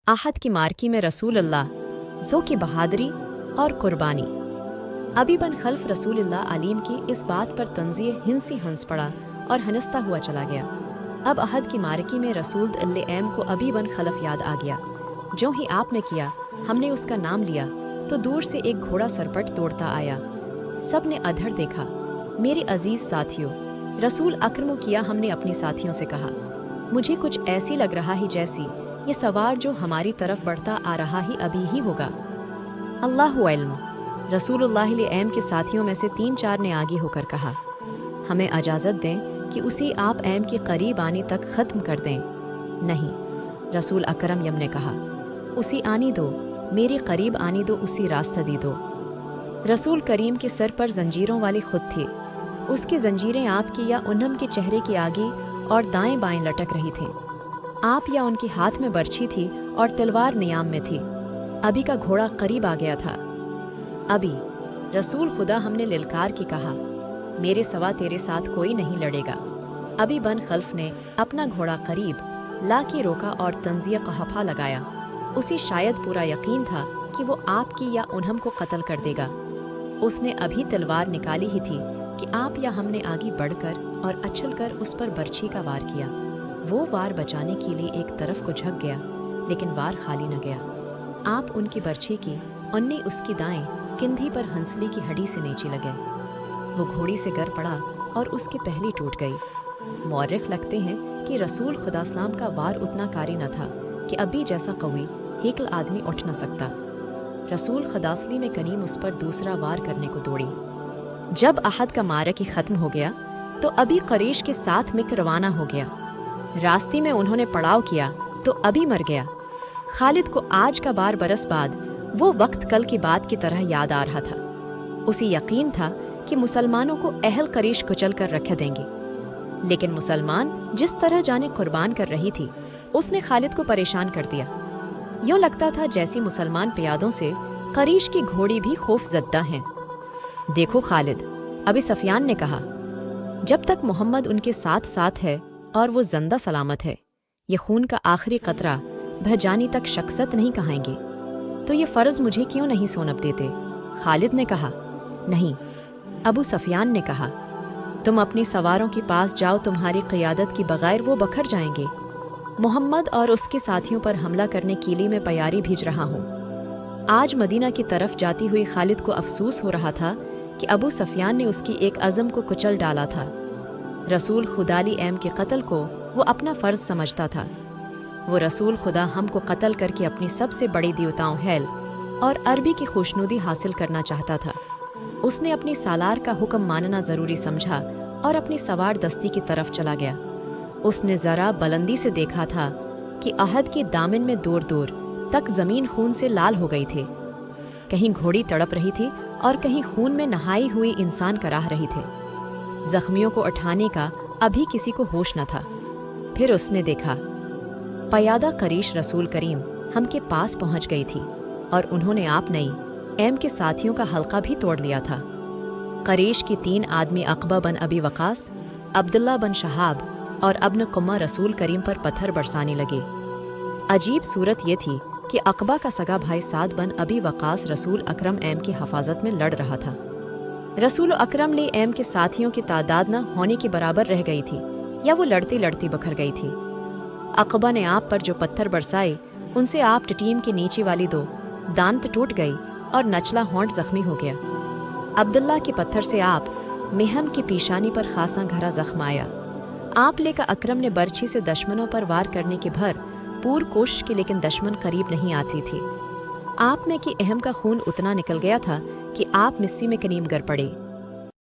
आहद की मार्की में रसूल अल्लाह ज़ो की बहादुरी और कुर्बानी। अबी बन खल्फ रसूलुल्लाह अलीम की इस बात पर तंज़ीए हिंसी हंस पड़ा और हंसता हुआ चला गया। अब अहद की मार्की में रसूल एम को अबी बन खल्फ याद आ गया। जो ही आप में किया हमने उसका नाम लिया तो दूर से एक घोड़ा सरपट दौड़ता आया। सब ने अधर देखा। मेरे अजीज साथियों, रसूल अकरम किया हमने अपनी साथियों से कहा, मुझे कुछ ऐसी लग रहा है जैसी ये सवार जो हमारी तरफ बढ़ता आ रहा ही अभी ही होगा। अल्लाहु इल्म। रसूलुल्लाह एम के साथियों में से 3-4 ने आगे होकर कहा, हमें इजाज़त दें कि उसी आप एम के करीब आने तक ख़त्म कर दें। नहीं, रसूल अकरम यम ने कहा, उसी आनी दो, मेरे करीब आनी दो, उसी रास्ता दी दो। रसूल करीम के सर पर जंजीरों वाली खुद थी। उसकी जंजीरें आपकी या उन्हम के चेहरे के आगे और दाएं बाएं लटक रही थीं। आप या उनके हाथ में बर्छी थी और तलवार नियाम में थी। अबी का घोड़ा करीब आ गया था। अबी, रसूल खुदा हमने लिलकार की कहा, मेरे सवा तेरे साथ कोई नहीं लड़ेगा। अबी बन खल्फ ने अपना घोड़ा करीब ला के रोका और तंजिया कहफा लगाया। उसे शायद पूरा यकीन था कि वो आपकी या उन्हम को कत्ल कर देगा। उसने अभी तलवार निकाली ही थी कि आप या हमने आगे बढ़कर और अछलकर उस पर बर्छी का वार किया। वो वार बचाने के लिए एक तरफ को झक गया, लेकिन वार खाली न गया। आप उनकी बर्छी की उन्नी उसकी दाएं किंधी पर हंसली की हड्डी से नीचे लगे। वो घोड़ी से गिर पड़ा और उसकी पहली टूट गई। मौरिख लगते हैं कि रसूल खुदासलाम का वार उतना कारी न था कि अभी जैसा कवी हेकल आदमी उठ न सकता। रसूल खदासली में करीम उस पर दूसरा वार करने को दौड़ी। जब अहद का मारक खत्म हो गया तो अभी करेश के साथ मिक रवाना हो गया। रास्ते में उन्होंने पड़ाव किया तो अभी मर गया। खालिद को आज का 12 बरस बाद वो वक्त कल की बात की तरह याद आ रहा था। उसे यकीन था कि मुसलमानों को अहल करेश कुचल कर रख देंगे, लेकिन मुसलमान जिस तरह जाने कुर्बान कर रही थी उसने खालिद को परेशान कर दिया। यूं लगता था जैसी मुसलमान प्यादों से करीश की घोड़ी भी खौफजदा हैं। देखो खालिद, अभी सफियान ने कहा, जब तक मोहम्मद उनके साथ साथ है और वो जिंदा सलामत है, ये खून का आखिरी कतरा भजानी तक शख्सत नहीं कहाएंगे, तो ये फ़र्ज़ मुझे क्यों नहीं सौंप देते? खालिद ने कहा। नहीं। अबू सफियान ने कहा, तुम अपनी सवारों के पास जाओ, तुम्हारी क़ियादत की बगैर वो बखर जाएंगे। मोहम्मद और उसके साथियों पर हमला करने के लिए मैं तैयारी भेज रहा हूँ। आज मदीना की तरफ जाती हुई खालिद को अफसोस हो रहा था कि अबू सफियान ने उसकी एक अज़म को कुचल डाला था। रसूल खुदाली एम के कत्ल को वो अपना फ़र्ज़ समझता था। वो रसूल खुदा हमको कत्ल करके अपनी सबसे बड़ी देवताओं हेल और अरबी की खुशनुदी हासिल करना चाहता था। उसने अपनी सालार का हुक्म मानना ज़रूरी समझा और अपनी सवार दस्ती की तरफ चला गया। उसने ज़रा बुलंदी से देखा था कि अहद की दामन में दूर दूर तक ज़मीन खून से लाल हो गई थी। कहीं घोड़ी तड़प रही थी और कहीं खून में नहाई हुई इंसान कराह रही थे। जख्मियों को उठाने का अभी किसी को होश न था। फिर उसने देखा पयादा करीश रसूल करीम हम के पास पहुंच गई थी और उन्होंने आप नई एम के साथियों का हल्का भी तोड़ लिया था। करीश की 3 आदमी अकबा बन अबी वकास, अब्दुल्ला बन शहाब और अब्न कुम्मा रसूल करीम पर पत्थर बरसाने लगे। अजीब सूरत ये थी कि अकबा का सगा भाई साद बन अबी वकास रसूल अकरम एम की हिफाजत में लड़ रहा था। रसूल अकरम ले एम के साथियों की तादाद न होने के बराबर रह गई थी या वो लड़ती लड़ती बखर गई थी। अकबा ने आप पर जो पत्थर बरसाए उनसे आप टीम के नीचे वाली 2 दांत टूट गई और नचला होंठ जख्मी हो गया। अब्दुल्ला के पत्थर से आप मेहम की पेशानी पर खासा घरा जख्म आया। आप लेकर अकरम ने बर्छी से दुश्मनों पर वार करने की भर पूर कोशिश की, लेकिन दुश्मन करीब नहीं आती थी। आप में कि अहम का खून उतना निकल गया था कि आप मिस्सी में करीम गर पड़े।